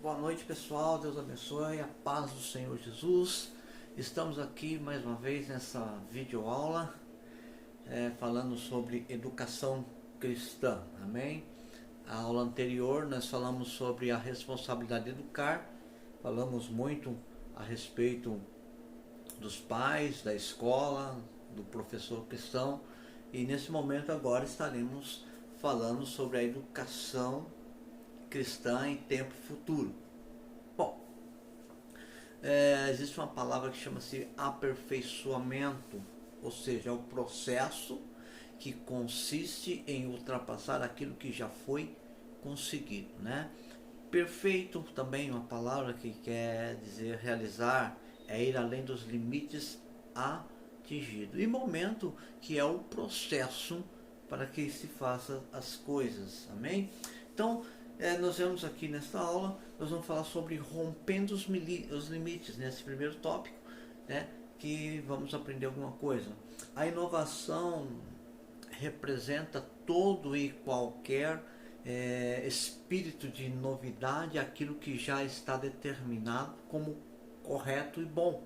Boa noite, pessoal. Deus abençoe. A paz do Senhor Jesus. Estamos aqui mais uma vez nessa videoaula falando sobre educação cristã. Amém? A aula anterior nós falamos sobre a responsabilidade de educar. Falamos muito a respeito dos pais, da escola, do professor cristão. E nesse momento agora estaremos falando sobre a educação cristã em tempo futuro. Bom, existe uma palavra que chama-se aperfeiçoamento, ou seja, é o processo que consiste em ultrapassar aquilo que já foi conseguido, né? Perfeito também uma palavra que quer dizer realizar, é ir além dos limites atingidos. E momento, que é o processo para que se faça as coisas, amém? Então, nós vemos aqui nesta aula, nós vamos falar sobre rompendo os limites, nesse primeiro tópico, né, que vamos aprender alguma coisa. A inovação representa todo e qualquer espírito de novidade, aquilo que já está determinado como correto e bom,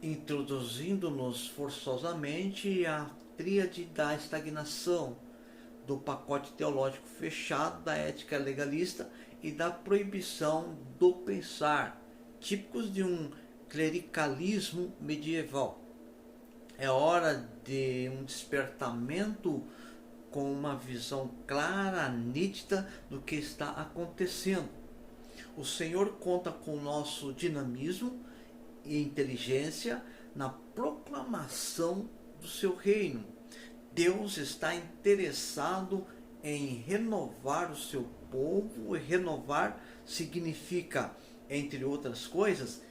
introduzindo-nos forçosamente a tríade da estagnação, do pacote teológico fechado, da ética legalista e da proibição do pensar, típicos de um clericalismo medieval. É hora de um despertamento com uma visão clara, nítida do que está acontecendo. O Senhor conta com o nosso dinamismo e inteligência na proclamação do seu reino. Deus está interessado em renovar o seu povo, e renovar significa, entre outras coisas,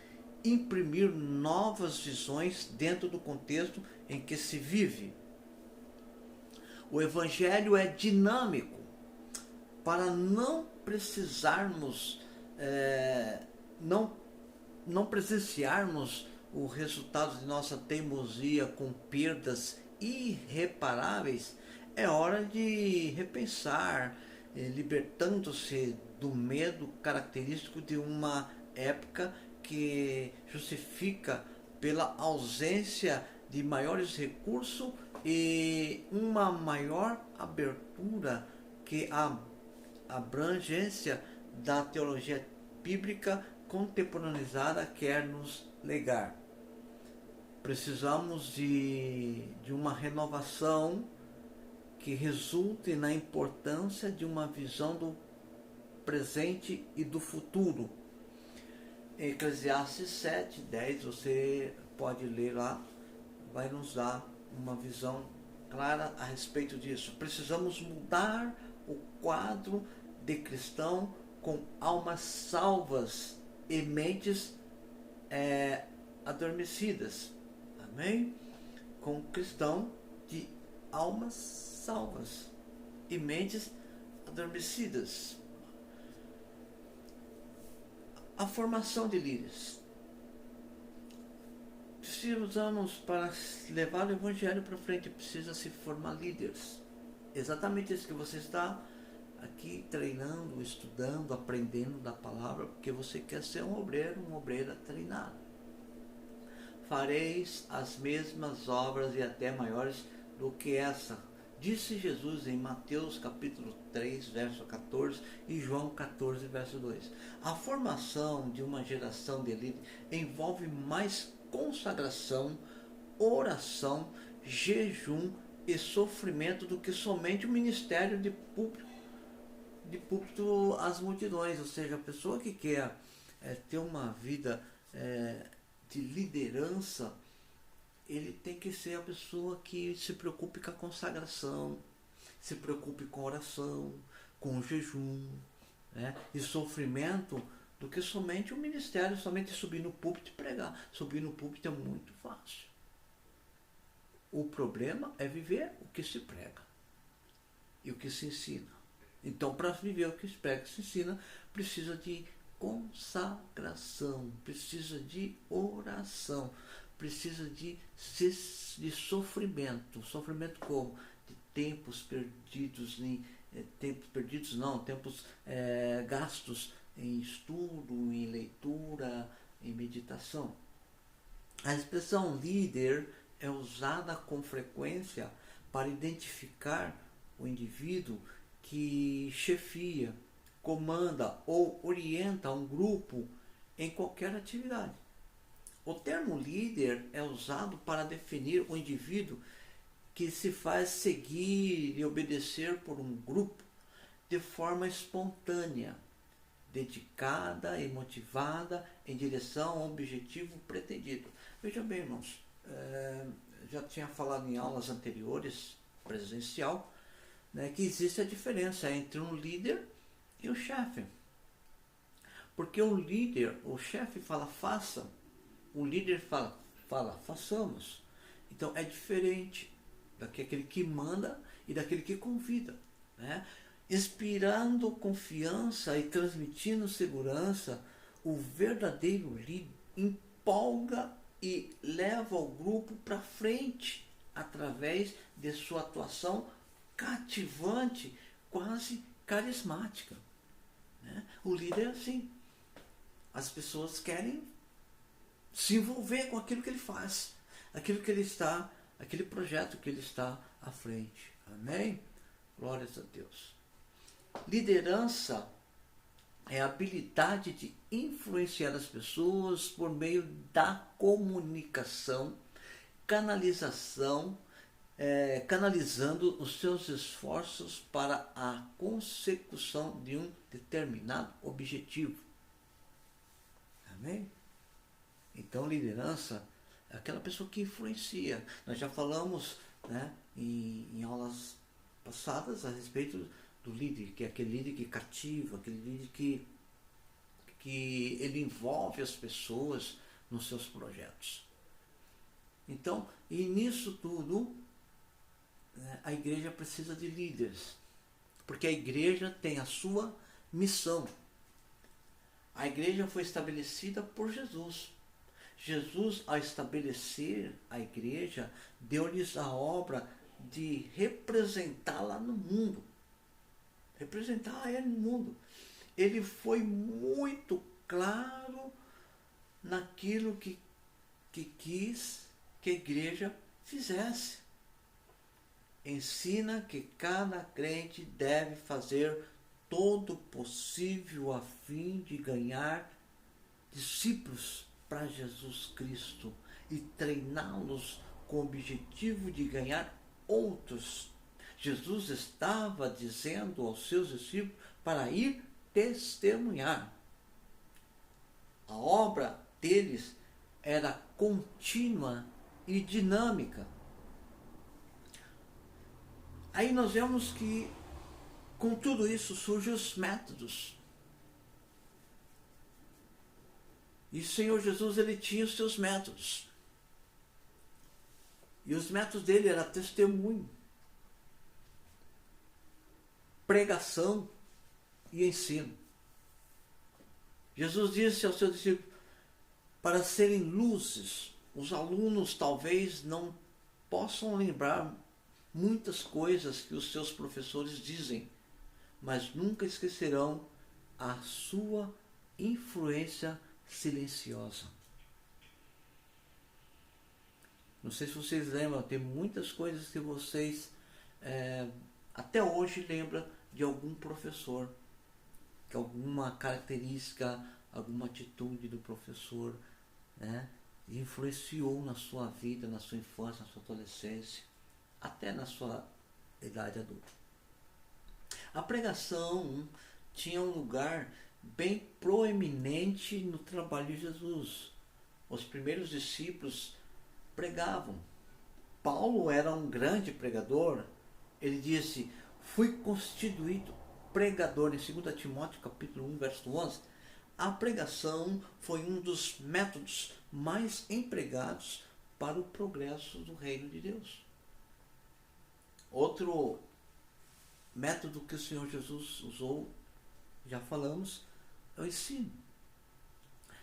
imprimir novas visões dentro do contexto em que se vive. O Evangelho é dinâmico. Para não precisarmos, não presenciarmos o resultado de nossa teimosia com perdas irreparáveis, é hora de repensar, libertando-se do medo característico de uma época que justifica pela ausência de maiores recursos e uma maior abertura que a abrangência da teologia bíblica contemporaneizada quer nos legar. Precisamos de uma renovação que resulte na importância de uma visão do presente e do futuro. Eclesiastes 7:10, você pode ler lá, vai nos dar uma visão clara a respeito disso. Precisamos mudar o quadro de cristão com almas salvas e mentes adormecidas. Amém? Com cristão de almas salvas e mentes adormecidas. A formação de líderes. Precisamos, para levar o Evangelho para frente, precisa se formar líderes. Exatamente isso que você está aqui treinando, estudando, aprendendo da palavra, porque você quer ser um obreiro, uma obreira treinada. Fareis as mesmas obras e até maiores do que essa, disse Jesus em Mateus capítulo 3, verso 14 e João 14, verso 2. A formação de uma geração de elite envolve mais consagração, oração, jejum e sofrimento do que somente o ministério de púlpito às multidões. Ou seja, a pessoa que quer ter uma vida de liderança, ele tem que ser a pessoa que se preocupe com a consagração, se preocupe com a oração, com o jejum, né? E sofrimento, do que somente o ministério, somente subir no púlpito e pregar. Subir no púlpito é muito fácil. O problema é viver o que se prega e o que se ensina. Então, para viver o que se prega e se ensina, precisa de consagração, precisa de oração, precisa de sofrimento. Sofrimento como? De tempos perdidos, tempos gastos em estudo, em leitura, em meditação. A expressão líder é usada com frequência para identificar o indivíduo que chefia, comanda ou orienta um grupo em qualquer atividade. O termo líder é usado para definir o indivíduo que se faz seguir e obedecer por um grupo de forma espontânea, dedicada e motivada em direção ao objetivo pretendido. Veja bem, irmãos, já tinha falado em aulas anteriores, presencial, né, que existe a diferença entre um líder e o chefe. Porque o líder, o chefe fala faça, o líder fala façamos. Então é diferente daquele que manda e daquele que convida, né? Inspirando confiança e transmitindo segurança, o verdadeiro líder empolga e leva o grupo para frente através de sua atuação cativante, quase carismática, né? O líder é assim. As pessoas querem se envolver com aquilo que ele faz, aquilo que ele está, aquele projeto que ele está à frente. Amém? Glórias a Deus. Liderança é a habilidade de influenciar as pessoas por meio da comunicação, canalizando os seus esforços para a consecução de um determinado objetivo. Amém? Então, liderança é aquela pessoa que influencia. Nós já falamos, né, em aulas passadas a respeito do líder, que é aquele líder que cativa, aquele líder que ele envolve as pessoas nos seus projetos. Então, e nisso tudo, né, a igreja precisa de líderes, porque a igreja tem a sua missão. A igreja foi estabelecida por Jesus. Jesus, ao estabelecer a igreja, deu-lhes a obra de representá-la no mundo. Representar ele no mundo. Ele foi muito claro naquilo que quis que a igreja fizesse. Ensina que cada crente deve fazer todo o possível a fim de ganhar discípulos para Jesus Cristo e treiná-los com o objetivo de ganhar outros. Jesus estava dizendo aos seus discípulos para ir testemunhar. A obra deles era contínua e dinâmica. Aí nós vemos que com tudo isso surgem os métodos. E o Senhor Jesus, ele tinha os seus métodos. E os métodos dele eram testemunho, pregação e ensino. Jesus disse aos seus discípulos para serem luzes. Os alunos talvez não possam lembrar muitas coisas que os seus professores dizem, mas nunca esquecerão a sua influência silenciosa. Não sei se vocês lembram, tem muitas coisas que vocês até hoje lembram de algum professor, que alguma característica, alguma atitude do professor, né, influenciou na sua vida, na sua infância, na sua adolescência, até na sua idade adulta. A pregação tinha um lugar bem proeminente no trabalho de Jesus. Os primeiros discípulos pregavam. Paulo era um grande pregador. Ele disse: fui constituído pregador, em 2 Timóteo capítulo 1, verso 11. A pregação foi um dos métodos mais empregados para o progresso do reino de Deus. Outro método que o Senhor Jesus usou, já falamos, é o ensino.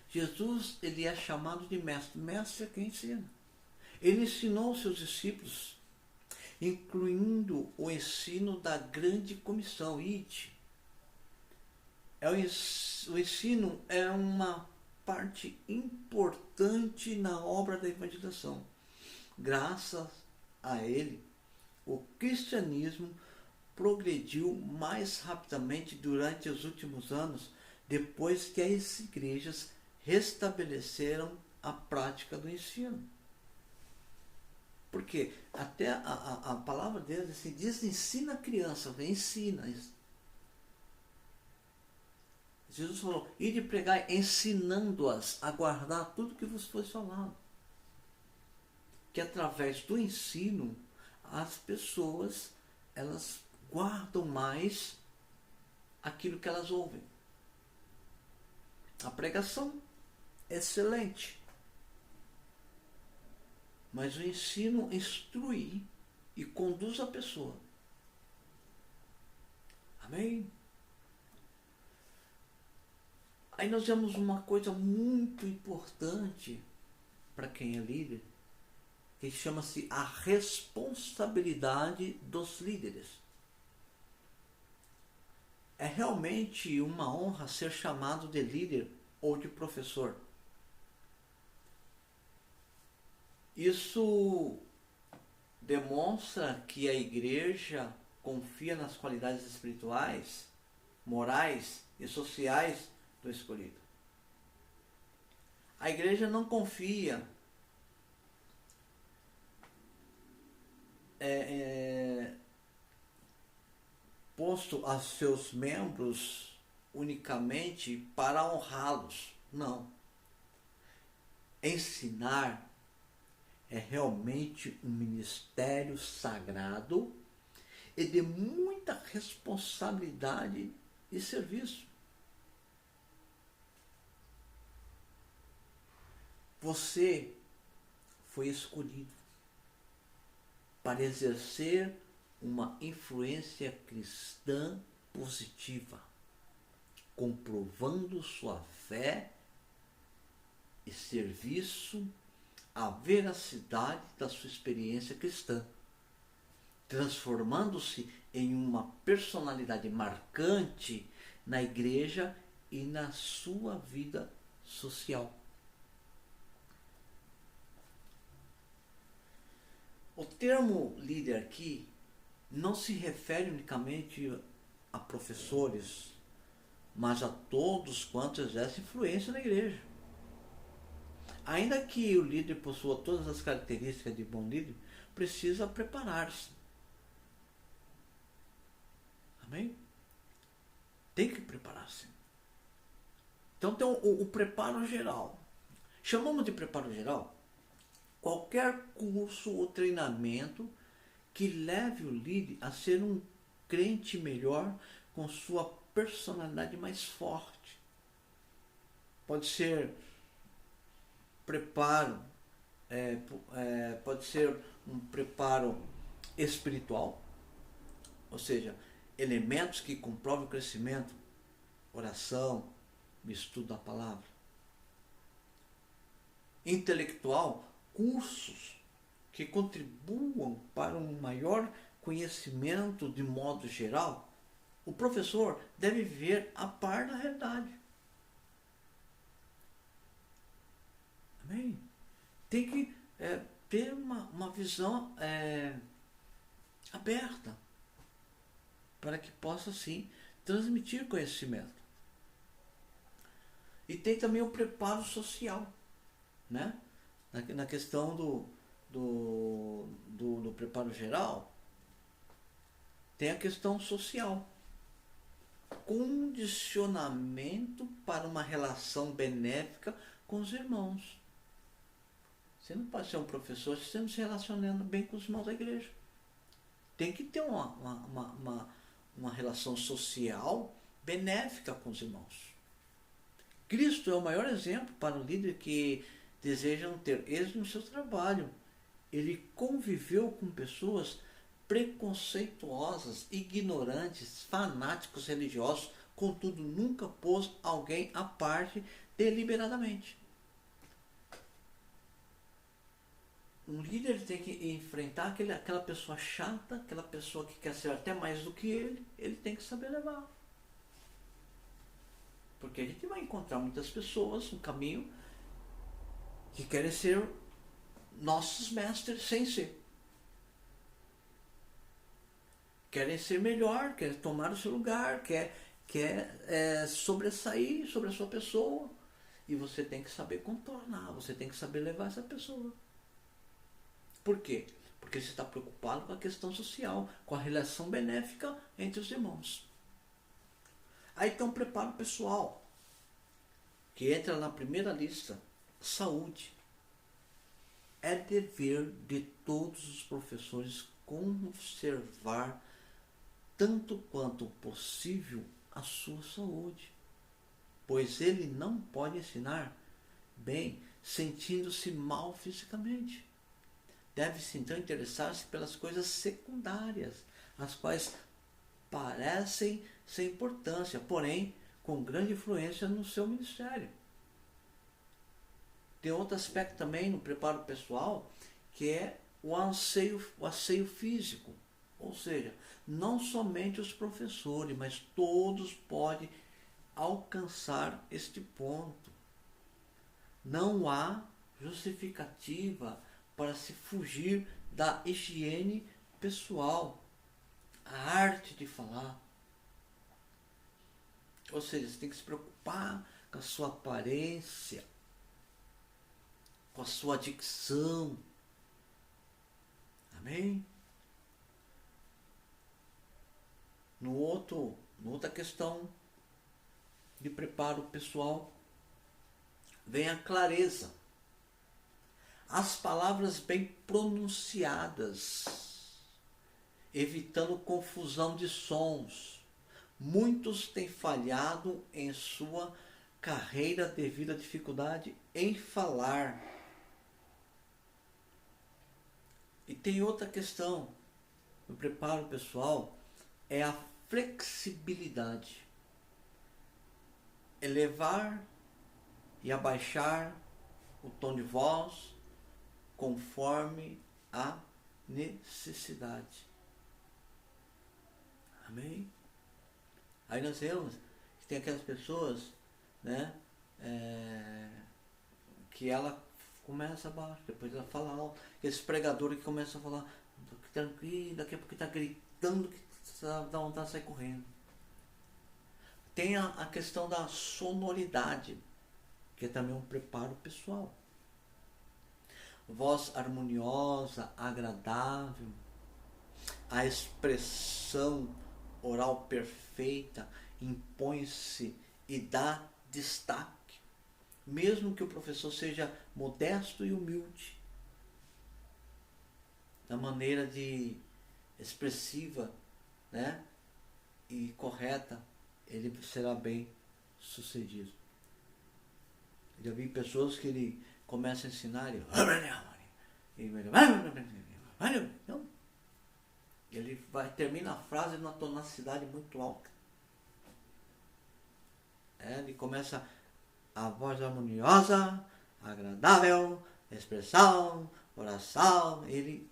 Jesus, ele é chamado de mestre. Mestre é quem ensina. Ele ensinou os seus discípulos, incluindo o ensino da grande comissão, ide. o ensino é uma parte importante na obra da evangelização. Graças a ele, o cristianismo progrediu mais rapidamente durante os últimos anos, depois que as igrejas restabeleceram a prática do ensino. Porque até a palavra de Deus assim, diz: ensina a criança, ensina. Jesus falou: ide pregar, ensinando-as a guardar tudo que vos foi falado. Que através do ensino, as pessoas, elas guardam mais aquilo que elas ouvem. A pregação é excelente, mas o ensino instrui e conduz a pessoa. Amém? Aí nós vemos uma coisa muito importante para quem é líder, que chama-se a responsabilidade dos líderes. É realmente uma honra ser chamado de líder ou de professor. Isso demonstra que a igreja confia nas qualidades espirituais, morais e sociais do escolhido. A igreja não confia posto a seus membros unicamente para honrá-los. Não. Ensinar é realmente um ministério sagrado e de muita responsabilidade e serviço. Você foi escolhido para exercer uma influência cristã positiva, comprovando sua fé e serviço à veracidade da sua experiência cristã, transformando-se em uma personalidade marcante na igreja e na sua vida social. O termo líder aqui não se refere unicamente a professores, mas a todos quantos exercem influência na igreja. Ainda que o líder possua todas as características de bom líder, precisa preparar-se. Amém? Tem que preparar-se. Então tem o preparo geral. Chamamos de preparo geral qualquer curso ou treinamento que leve o líder a ser um crente melhor, com sua personalidade mais forte. Pode ser preparo, pode ser um preparo espiritual, ou seja, elementos que comprovam o crescimento, oração, estudo da palavra. Intelectual, cursos que contribuam para um maior conhecimento de modo geral. O professor deve viver a par da realidade. Amém? Tem que ter uma visão aberta para que possa, sim, transmitir conhecimento. E tem também o preparo social, né? Na questão do preparo geral, tem a questão social. Condicionamento para uma relação benéfica com os irmãos. Você não pode ser um professor se você não se relacionando bem com os irmãos da igreja. Tem que ter uma relação social benéfica com os irmãos. Cristo é o maior exemplo para o líder que desejam ter êxito no seu trabalho. Ele conviveu com pessoas preconceituosas, ignorantes, fanáticos religiosos, contudo nunca pôs alguém à parte deliberadamente. Um líder tem que enfrentar aquela pessoa chata, aquela pessoa que quer ser até mais do que ele tem que saber levar. Porque Porque a gente vai encontrar muitas pessoas no caminho que querem ser nossos mestres sem ser. Querem ser melhor, querem tomar o seu lugar, quer sobressair sobre a sua pessoa. E você tem que saber contornar, você tem que saber levar essa pessoa. Por quê? Porque você está preocupado com a questão social, com a relação benéfica entre os irmãos. Aí tem um preparo pessoal, que entra na primeira lista, saúde. É dever de todos os professores conservar, tanto quanto possível, a sua saúde. Pois ele não pode ensinar bem sentindo-se mal fisicamente. Deve-se então interessar-se pelas coisas secundárias, as quais parecem sem importância, porém com grande influência no seu ministério. Tem outro aspecto também no preparo pessoal, que é o asseio físico. Ou seja, não somente os professores, mas todos podem alcançar este ponto. Não há justificativa para se fugir da higiene pessoal, a arte de falar. Ou seja, você tem que se preocupar com a sua aparência, com a sua dicção. Amém? Outra questão de preparo pessoal, vem a clareza. As palavras bem pronunciadas, evitando confusão de sons. Muitos têm falhado em sua carreira devido à dificuldade em falar. E tem outra questão no preparo pessoal, é a flexibilidade. Elevar e abaixar o tom de voz conforme a necessidade. Amém? Aí nós vemos que tem aquelas pessoas, né, que ela começa abaixo, depois ela fala alto. Esse pregador que começa a falar tranquilo, daqui a pouco está gritando que dá vontade de sair correndo. Tem a questão da sonoridade, que é também um preparo pessoal. Voz harmoniosa, agradável, a expressão oral perfeita impõe-se e dá destaque, mesmo que o professor seja modesto e humilde, da maneira de expressiva, né, e correta, ele será bem sucedido. Já vi pessoas que ele começa a ensinar e ele termina a frase numa tonalidade muito alta. Ele começa a voz harmoniosa, agradável, expressão, oração. Ele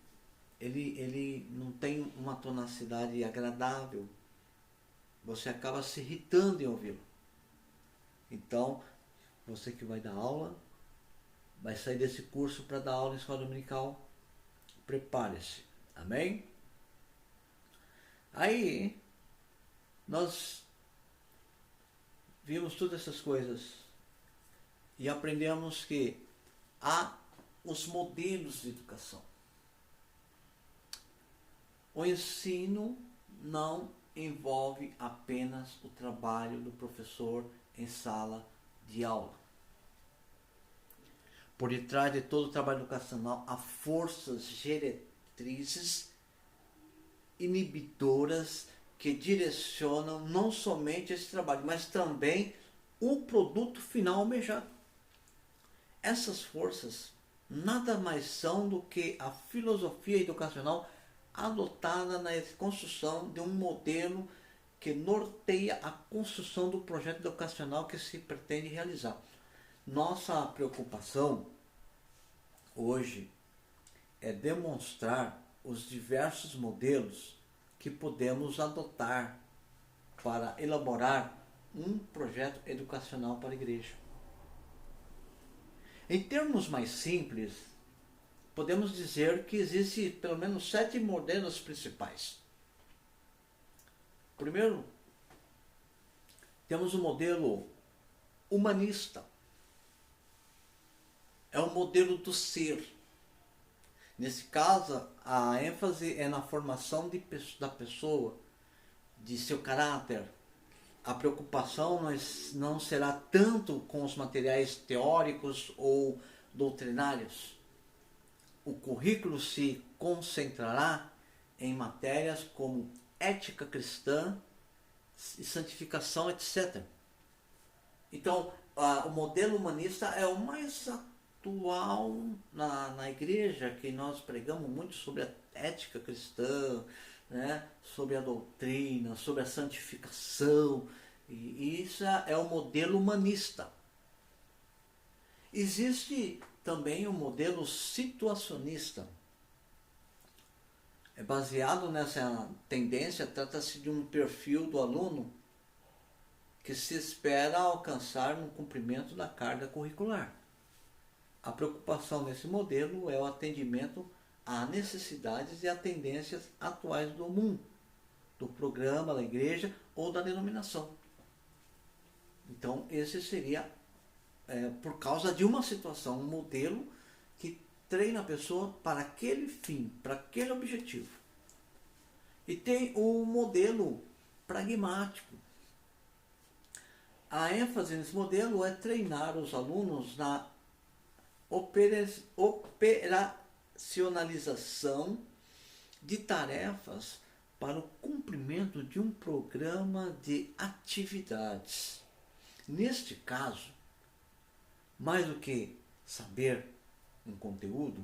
não tem uma tonalidade agradável. Você acaba se irritando em ouvi-lo. Então, você que vai dar aula, vai sair desse curso para dar aula em escola dominical, prepare-se. Amém? Aí, nós vimos todas essas coisas e aprendemos que há os modelos de educação. O ensino não envolve apenas o trabalho do professor em sala de aula. Por detrás de todo o trabalho educacional há forças diretrizes inibidoras que direcionam não somente esse trabalho, mas também o produto final almejado. Essas forças nada mais são do que a filosofia educacional adotada na construção de um modelo que norteia a construção do projeto educacional que se pretende realizar. Nossa preocupação hoje é demonstrar os diversos modelos que podemos adotar para elaborar um projeto educacional para a igreja. Em termos mais simples, podemos dizer que existem pelo menos 7 modelos principais. Primeiro, temos o modelo humanista. É o modelo do ser. Nesse caso, a ênfase é na formação da pessoa, de seu caráter. A preocupação não será tanto com os materiais teóricos ou doutrinários. O currículo se concentrará em matérias como ética cristã e santificação, etc. Então, o modelo humanista é o mais atual na igreja, que nós pregamos muito sobre a ética cristã, né? Sobre a doutrina, sobre a santificação, e isso é o modelo humanista. Existe também o modelo situacionista. É baseado nessa tendência, trata-se de um perfil do aluno que se espera alcançar no cumprimento da carga curricular. A preocupação nesse modelo é o atendimento a necessidades e a tendências atuais do mundo, do programa, da igreja ou da denominação. Então, esse seria, por causa de uma situação, um modelo que treina a pessoa para aquele fim, para aquele objetivo. E tem o modelo pragmático. A ênfase nesse modelo é treinar os alunos na operacionalização de tarefas para o cumprimento de um programa de atividades. Neste caso, mais do que saber um conteúdo,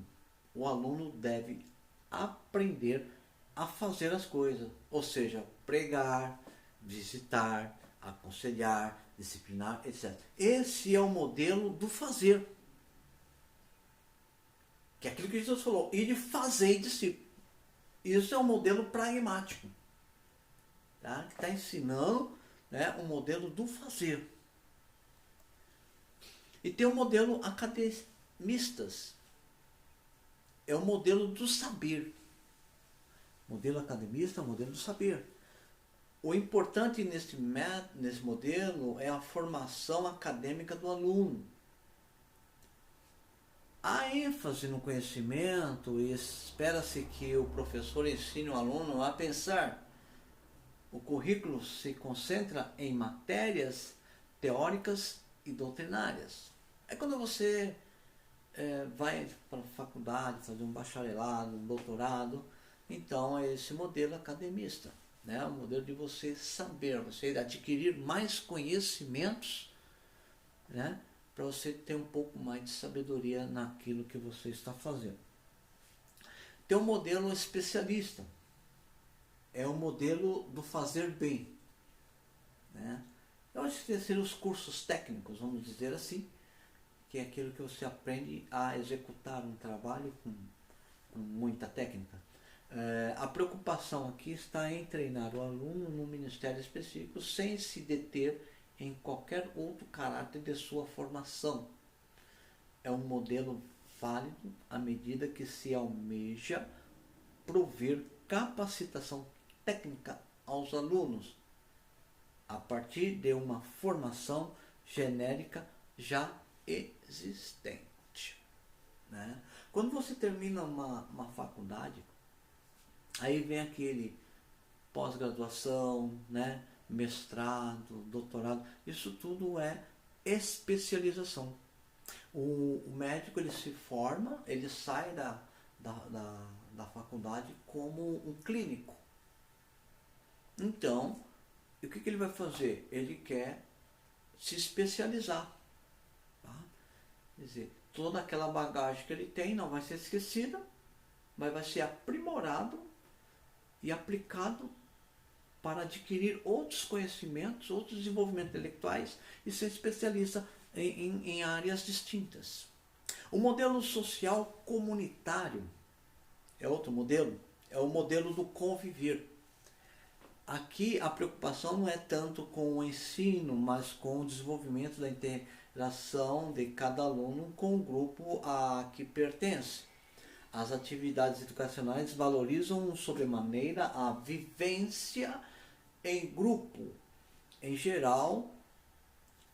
o aluno deve aprender a fazer as coisas, ou seja, pregar, visitar, aconselhar, disciplinar, etc. Esse é o modelo do fazer. Que é aquilo que Jesus falou, e de fazer discípulo. Isso é um modelo pragmático, tá? Que está ensinando, né, um modelo do fazer. E tem o modelo academistas. É o modelo do saber. Modelo academista é o modelo do saber. O importante nesse modelo é a formação acadêmica do aluno. Há ênfase no conhecimento e espera-se que o professor ensine o aluno a pensar. O currículo se concentra em matérias teóricas e doutrinárias. É quando você vai para a faculdade, fazer um bacharelado, um doutorado, então é esse modelo academista, né? O modelo de você saber, você adquirir mais conhecimentos, né? Para você ter um pouco mais de sabedoria naquilo que você está fazendo. Tem um modelo especialista, é o modelo do fazer bem, né? Eu acho que seriam os cursos técnicos, vamos dizer assim, que é aquilo que você aprende a executar um trabalho com muita técnica. A preocupação aqui está em treinar o aluno no ministério específico sem se deter em qualquer outro caráter de sua formação. É um modelo válido à medida que se almeja prover capacitação técnica aos alunos, a partir de uma formação genérica já existente, né? Quando você termina uma faculdade, aí vem aquele pós-graduação, né? Mestrado, doutorado, isso tudo é especialização. O médico, ele se forma, ele sai da faculdade como um clínico. Então, o que ele vai fazer? Ele quer se especializar. Tá? Quer dizer, toda aquela bagagem que ele tem não vai ser esquecida, mas vai ser aprimorado e aplicado para adquirir outros conhecimentos, outros desenvolvimentos intelectuais e ser especialista em áreas distintas. O modelo social comunitário é outro modelo, é o modelo do conviver. Aqui a preocupação não é tanto com o ensino, mas com o desenvolvimento da interação de cada aluno com o grupo a que pertence. As atividades educacionais valorizam sobremaneira a vivência em grupo. Em geral,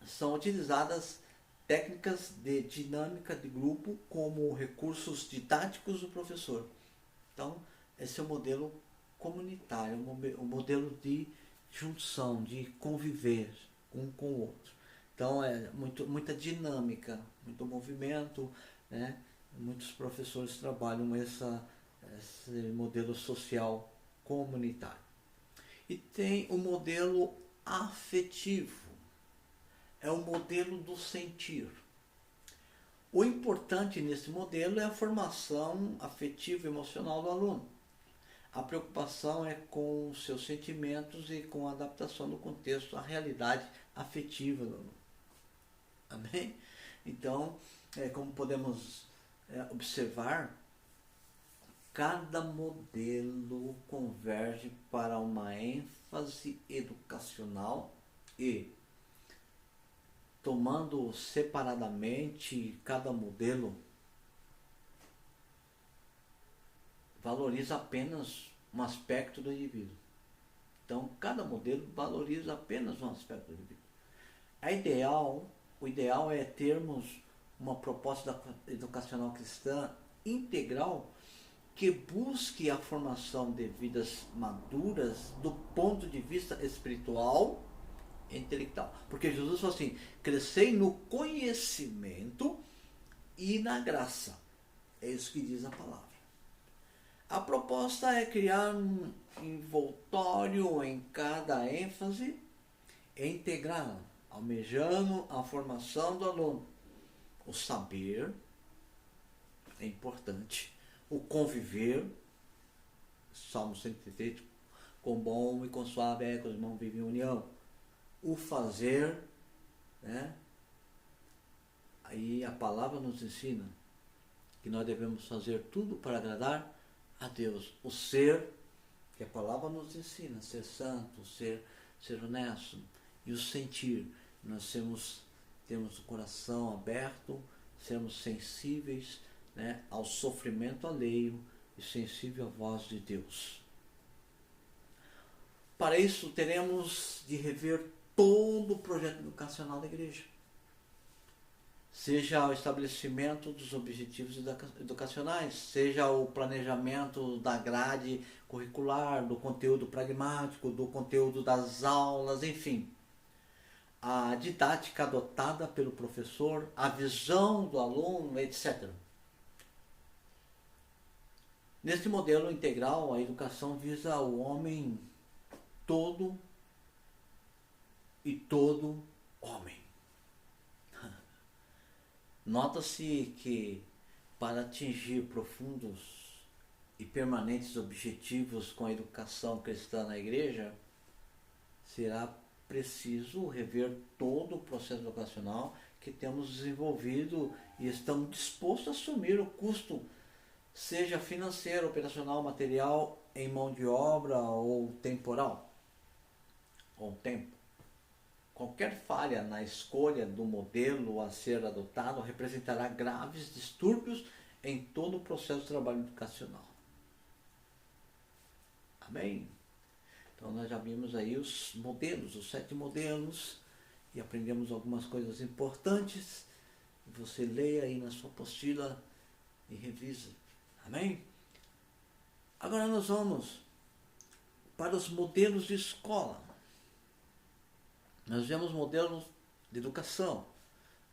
são utilizadas técnicas de dinâmica de grupo como recursos didáticos do professor. Então, esse é o modelo comunitário, o modelo de junção, de conviver um com o outro. Então, é muita dinâmica, muito movimento, né? Muitos professores trabalham esse modelo social comunitário. E tem o modelo afetivo, é o modelo do sentir. O importante nesse modelo é a formação afetiva e emocional do aluno. A preocupação é com os seus sentimentos e com a adaptação do contexto à realidade afetiva do aluno. Amém? Então, como podemos observar, cada modelo converge para uma ênfase educacional e, tomando separadamente cada modelo, valoriza apenas um aspecto do indivíduo. Então, cada modelo valoriza apenas um aspecto do indivíduo. O ideal é termos uma proposta educacional cristã integral que busque a formação de vidas maduras do ponto de vista espiritual e intelectual. Porque Jesus falou assim: crescei no conhecimento e na graça. É isso que diz a palavra. A proposta é criar um envoltório em cada ênfase e integrá-la, almejando a formação do aluno. O saber é importante, o conviver, Salmo 133, com bom e com suave é que os irmãos vivem em união. O fazer, né? Aí a palavra nos ensina que nós devemos fazer tudo para agradar a Deus. O ser, que a palavra nos ensina, ser santo, ser honesto. E o sentir, nós temos o coração aberto, sermos sensíveis, né, ao sofrimento alheio e sensível à voz de Deus. Para isso, teremos de rever todo o projeto educacional da igreja. Seja o estabelecimento dos objetivos educacionais, seja o planejamento da grade curricular, do conteúdo pragmático, do conteúdo das aulas, enfim. A didática adotada pelo professor, a visão do aluno, etc. Neste modelo integral, a educação visa o homem todo e todo homem. Nota-se que, para atingir profundos e permanentes objetivos com a educação cristã na igreja, será preciso rever todo o processo educacional que temos desenvolvido e estamos dispostos a assumir o custo, seja financeiro, operacional, material, em mão de obra ou temporal, ou tempo. Qualquer falha na escolha do modelo a ser adotado representará graves distúrbios em todo o processo de trabalho educacional. Amém? Então nós já vimos aí os modelos, os 7 modelos, e aprendemos algumas coisas importantes. Você leia aí na sua apostila e revisa. Amém? Agora nós vamos para os modelos de escola. Nós vemos modelos de educação,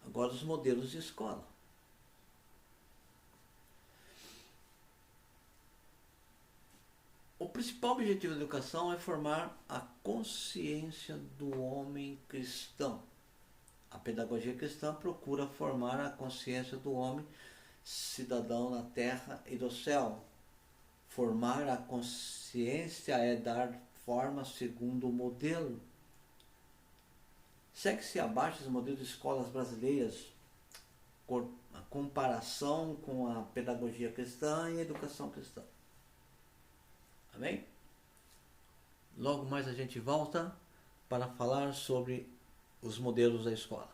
agora os modelos de escola. O principal objetivo da educação é formar a consciência do homem cristão. A pedagogia cristã procura formar a consciência do homem cidadão na terra e do céu. Formar a consciência é dar forma segundo o modelo. Segue-se abaixo os modelos de escolas brasileiras, a comparação com a pedagogia cristã e a educação cristã. Amém? Logo mais a gente volta para falar sobre os modelos da escola.